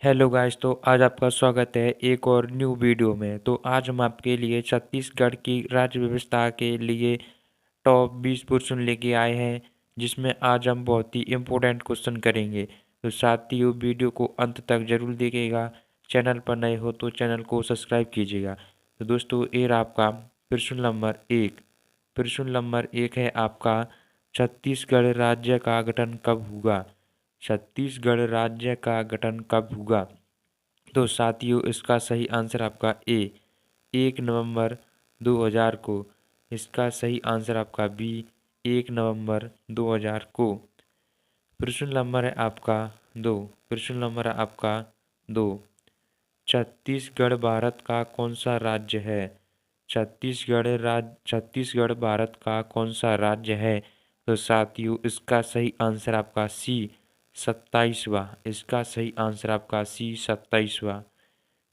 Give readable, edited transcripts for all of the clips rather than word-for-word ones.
Hello guys, तो आज आपका स्वागत है एक और न्यू वीडियो में। तो आज हम आपके लिए छत्तीसगढ़ की राज्य व्यवस्था के लिए टॉप 20 क्वेश्चन लेके आए हैं, जिसमें आज हम बहुत ही इम्पोर्टेंट क्वेश्चन करेंगे। तो साथियों, वीडियो को अंत तक जरूर देखिएगा। चैनल पर नए हो तो चैनल को सब्सक्राइब कीजिएगा। तो दोस्तों, ये रहा आपका प्रश्न नंबर एक। प्रश्न नंबर एक है आपका, छत्तीसगढ़ राज्य का गठन कब हुआ? छत्तीसगढ़ राज्य का गठन कब हुआ? तो साथियों, इसका सही आंसर आपका ए, 1 नवंबर 2000 को। इसका सही आंसर आपका बी, 1 नवंबर 2000 को। प्रश्न नंबर है आपका दो। प्रश्न नंबर है आपका दो। छत्तीसगढ़ भारत का कौन सा राज्य है? छत्तीसगढ़ भारत का कौन सा राज्य है? तो साथियों, इसका सही आंसर आपका सी, 27वां। इसका सही आंसर आपका सी, 27वां।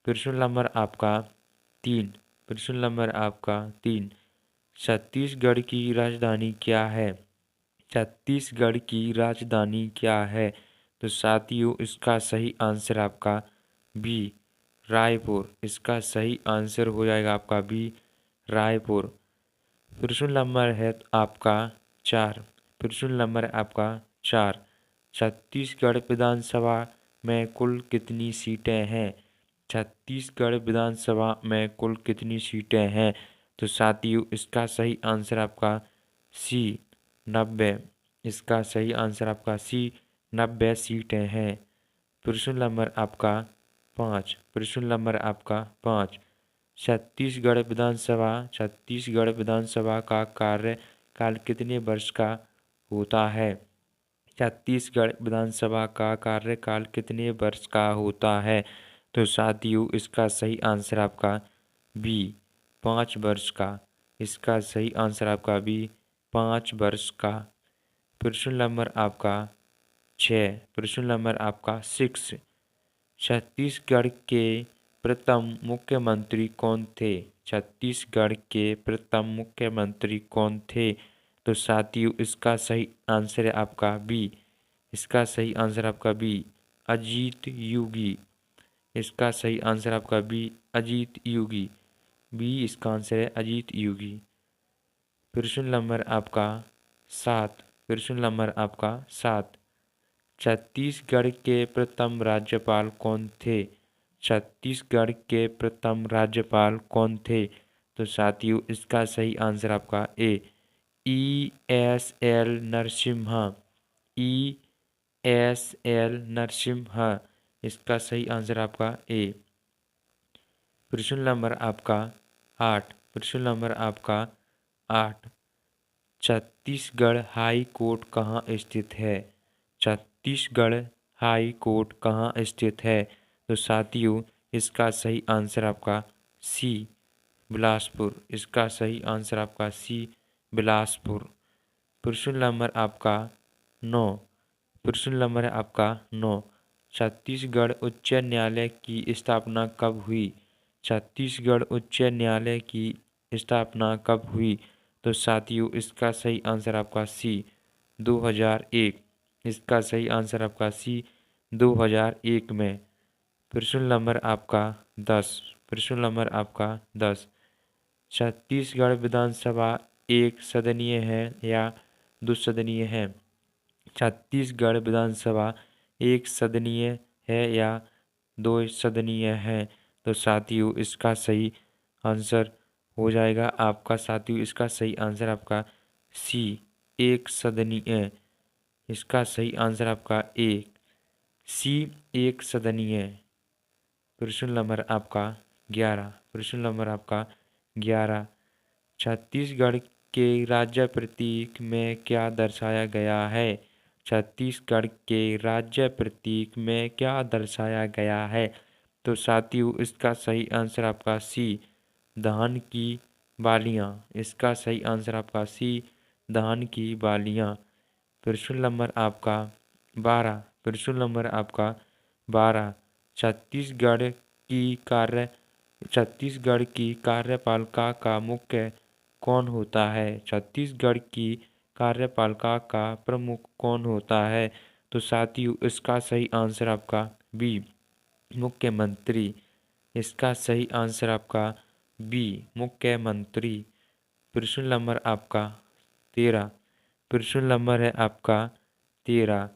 प्रश्न नंबर आपका तीन। प्रश्न नंबर आपका तीन। छत्तीसगढ़ की राजधानी क्या है? छत्तीसगढ़ की राजधानी क्या है? तो साथियों, इसका सही आंसर आपका बी, रायपुर। इसका सही आंसर हो जाएगा आपका बी, रायपुर। प्रश्न नंबर है आपका चार। प्रश्न नंबर आपका चार। छत्तीसगढ़ विधानसभा में कुल कितनी सीटें हैं? छत्तीसगढ़ विधानसभा में कुल कितनी सीटें हैं? तो साथियों, इसका सही आंसर आपका सी, 90। इसका सही आंसर आपका सी, 90 सीटें हैं। प्रश्न नंबर आपका पाँच। प्रश्न नंबर आपका पाँच। छत्तीसगढ़ विधानसभा का कार्यकाल कितने वर्ष का होता है? छत्तीसगढ़ विधानसभा का कार्यकाल कितने वर्ष का होता है? तो साथियों, इसका सही आंसर आपका बी, 5 वर्ष का। इसका सही आंसर आपका बी, 5 वर्ष का। प्रश्न नंबर आपका छः। प्रश्न नंबर आपका सिक्स। छत्तीसगढ़ के प्रथम मुख्यमंत्री कौन थे? छत्तीसगढ़ के प्रथम मुख्यमंत्री कौन थे? तो साथियों, इसका सही आंसर है आपका बी। इसका सही आंसर आपका बी, अजीत योगी। इसका सही आंसर आपका बी, अजीत योगी। बी इसका आंसर है, अजीत योगी। प्रश्न नंबर आपका सात। प्रश्न नंबर आपका सात। छत्तीसगढ़ के प्रथम राज्यपाल कौन थे? छत्तीसगढ़ के प्रथम राज्यपाल कौन थे? तो साथियों, इसका सही आंसर आपका ESL नरसिम्हा। ESL नरसिम्हा। इसका सही आंसर आपका ए। प्रश्न नंबर आपका आठ। प्रश्न नंबर आपका आठ। छत्तीसगढ़ हाई कोर्ट कहाँ स्थित है? छत्तीसगढ़ हाई कोर्ट कहाँ स्थित है? तो साथियों, इसका सही आंसर आपका सी, बिलासपुर। इसका सही आंसर आपका सी, बिलासपुर। प्रश्न नंबर आपका नौ। प्रश्न नंबर है आपका नौ। छत्तीसगढ़ उच्च न्यायालय की स्थापना कब हुई? छत्तीसगढ़ उच्च न्यायालय की स्थापना कब हुई? तो साथियों, इसका सही आंसर आपका सी, 2001। इसका सही आंसर आपका सी, 2001 में। प्रश्न नंबर आपका 10। प्रश्न नंबर आपका 10। छत्तीसगढ़ विधानसभा एक सदनीय है या दुसदनीय है? छत्तीसगढ़ विधानसभा एक सदनीय है या दो सदनीय है? तो साथियों, इसका सही आंसर हो जाएगा आपका साथियों, इसका सही आंसर आपका सी, एक सदनीय। इसका सही आंसर आपका ए, सी, एक सदनीय। प्रश्न नंबर आपका 11। प्रश्न नंबर आपका 11। छत्तीसगढ़ के राज्य प्रतीक में क्या दर्शाया गया है? छत्तीसगढ़ के राज्य प्रतीक में क्या दर्शाया गया है? तो साथियों, इसका सही आंसर आपका सी, धान की बालियाँ। इसका सही आंसर आपका सी, धान की बालियाँ। प्रश्न नंबर आपका 12। प्रश्न नंबर आपका 12। छत्तीसगढ़ की कार्यपालिका का मुख्य कौन होता है? छत्तीसगढ़ की कार्यपालिका का प्रमुख कौन होता है? तो साथियों, इसका सही आंसर आपका बी, मुख्यमंत्री। इसका सही आंसर आपका बी मुख्यमंत्री। प्रश्न नंबर आपका 13। प्रश्न नंबर है आपका 13।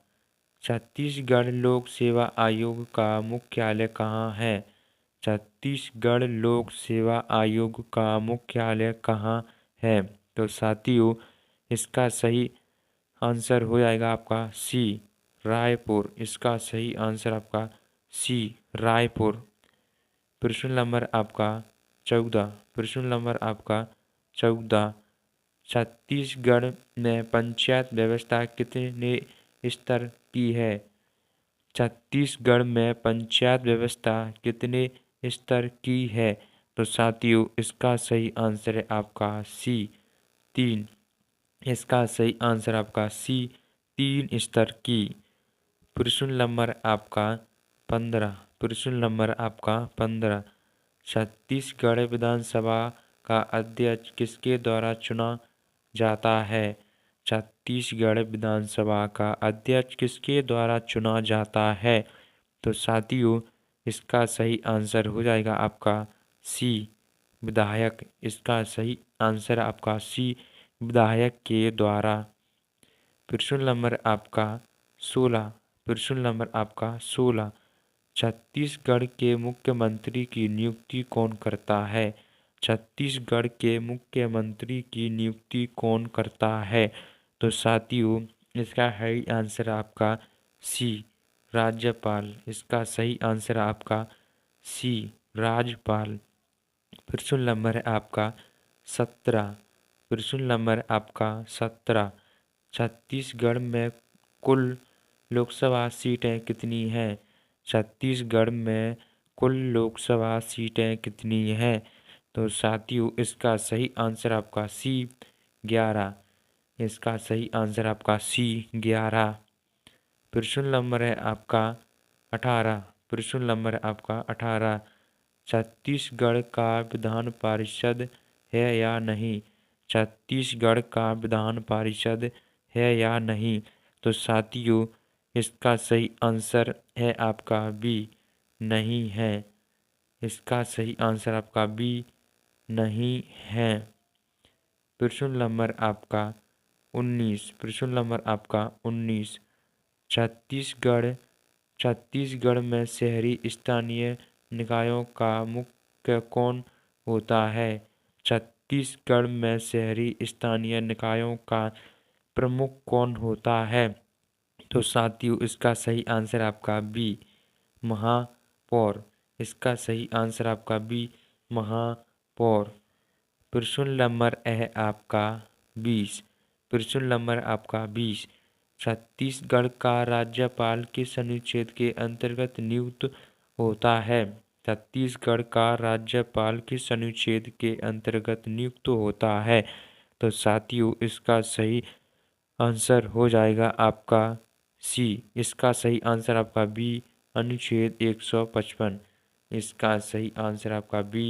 छत्तीसगढ़ लोक सेवा आयोग का मुख्यालय कहाँ है? छत्तीसगढ़ लोक सेवा आयोग का मुख्यालय कहाँ है? तो साथियों इसका सही आंसर हो जाएगा आपका सी रायपुर। इसका सही आंसर आपका सी रायपुर। प्रश्न नंबर आपका 14। प्रश्न नंबर आपका 14। छत्तीसगढ़ में पंचायत व्यवस्था कितने स्तर की है? छत्तीसगढ़ में पंचायत व्यवस्था कितने स्तर की है? तो साथियों इसका सही आंसर है आपका सी 3। इसका सही आंसर आपका सी 3 स्तर की। प्रश्न नंबर आपका 15। प्रश्न नंबर आपका 15। छत्तीसगढ़ विधानसभा का अध्यक्ष किसके द्वारा चुना जाता है? छत्तीसगढ़ विधानसभा का अध्यक्ष किसके द्वारा चुना जाता है? तो साथियों इसका सही आंसर हो जाएगा आपका सी विधायक। इसका सही आंसर आपका सी विधायक के द्वारा। प्रश्न नंबर आपका 16। प्रश्न नंबर आपका 16। छत्तीसगढ़ के मुख्यमंत्री की नियुक्ति कौन करता है? छत्तीसगढ़ के मुख्यमंत्री की नियुक्ति कौन करता है? तो साथियों इसका सही आंसर आपका सी राज्यपाल। इसका सही आंसर आपका सी राज्यपाल। प्रश्न नंबर है आपका 17। प्रश्न नंबर आपका 17। छत्तीसगढ़ में कुल लोकसभा सीटें कितनी हैं? छत्तीसगढ़ में कुल लोकसभा सीटें कितनी हैं? तो साथियों इसका सही आंसर आपका सी 11। इसका सही आंसर आपका सी 11। प्रश्न नंबर है आपका 18। प्रश्न नंबर आपका 18। छत्तीसगढ़ का विधान परिषद है या नहीं? छत्तीसगढ़ का विधान परिषद है या नहीं? तो साथियों इसका सही आंसर है आपका बी नहीं है। इसका सही आंसर आपका बी नहीं है। प्रश्न नंबर आपका 19। प्रश्न नंबर आपका 19। छत्तीसगढ़ में शहरी स्थानीय निकायों का मुख्य कौन होता है? छत्तीसगढ़ में शहरी स्थानीय निकायों का प्रमुख कौन होता है? तो साथियों इसका सही आंसर आपका बी महापौर। इसका सही आंसर आपका बी महापौर। प्रश्न नंबर है आपका 20। प्रश्न नंबर आपका 20। छत्तीसगढ़ का राज्यपाल किस अनुच्छेद के अंतर्गत नियुक्त होता है? छत्तीसगढ़ का राज्यपाल किस अनुच्छेद के अंतर्गत नियुक्त होता है? तो साथियों इसका सही आंसर हो जाएगा आपका सी। इसका सही आंसर आपका बी अनुच्छेद 155। इसका सही आंसर आपका बी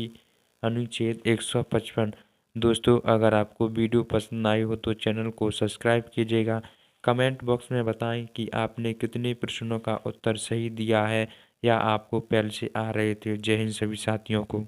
अनुच्छेद 155। दोस्तों अगर आपको वीडियो पसंद आई हो तो चैनल को सब्सक्राइब कीजिएगा। कमेंट बॉक्स में बताएं कि आपने कितने प्रश्नों का उत्तर सही दिया है या आपको पहले से आ रहे थे। जय हिंद सभी साथियों को।